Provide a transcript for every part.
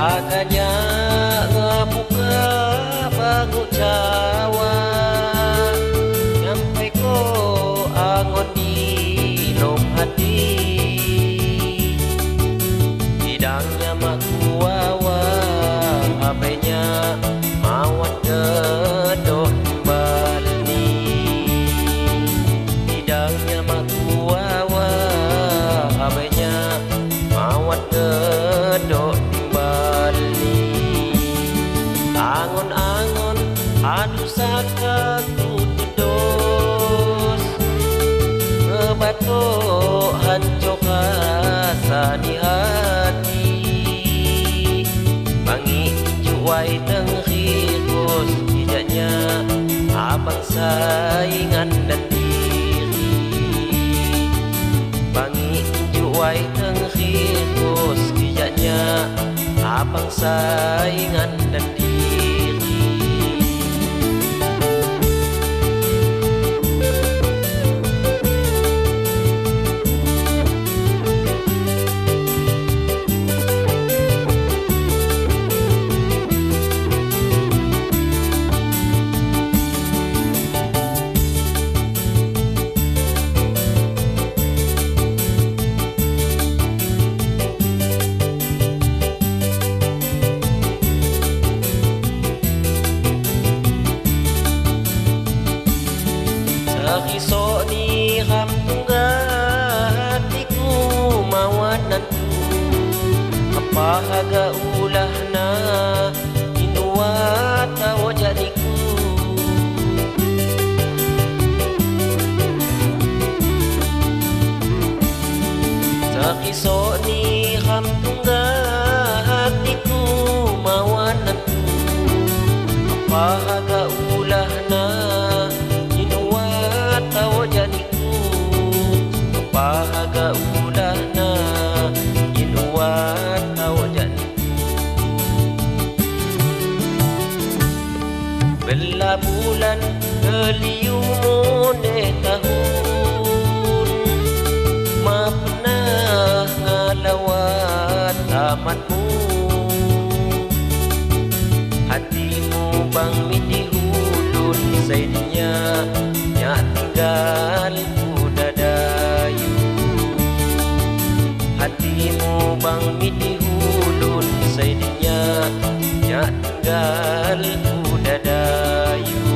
Agaknya ngebuka bangu Jawa nyampe ko angon di nom hati hidangnya makuawa apenya mawat gedok balni hidangnya makuawa apenya mawat gedok angon-angon adu saka kudos ngebato hancok asa di hati bangi juai tenghikos tidaknya abang saingan dan diri bangi juai tenghikos tidaknya abang saingan dan diri. Kisok ni hamtunggah hatiku mawananku apa haga ulahna inuata wajaniku kisok ni hamtunggah hatiku mawananku apa haga ulahna wajaniku pahaga ulahna inuat wajaniku bela bulan keliumone tahun ma pernah ngalawat amatmu hatimu bang midi hulun saidinya tinggal kuda dayu hatimu bang midi hulun saidinya tinggal kuda dayu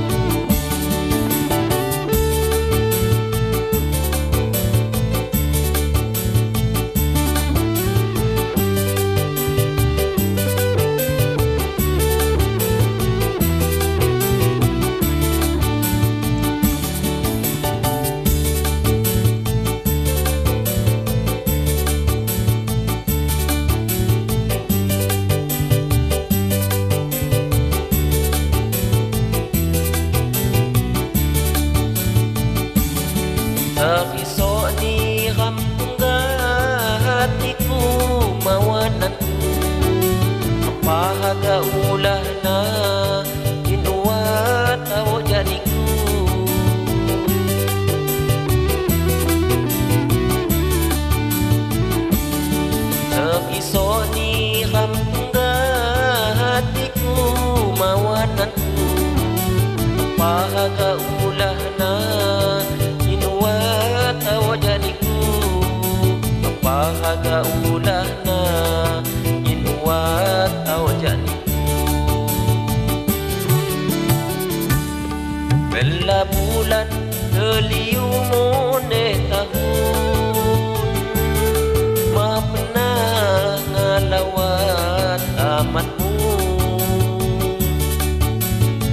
kisok ni hamtunggah hatiku mawananku apa haga ulahna inuat wajaniku kisok ni hamtunggah hatiku mawananku apa haga ulahna wajaniku pahaga ulahna inuat wajaniku bela bulan keliumone tahun ma pernah ngalawat amatmu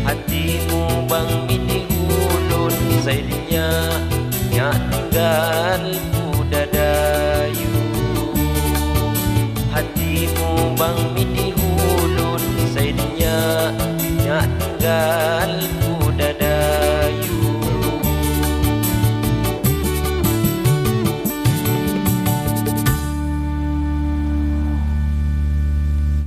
hatimu bang midi hulun saidinya tinggal kuda dayu hatimu bang midi hulun saidinya tinggal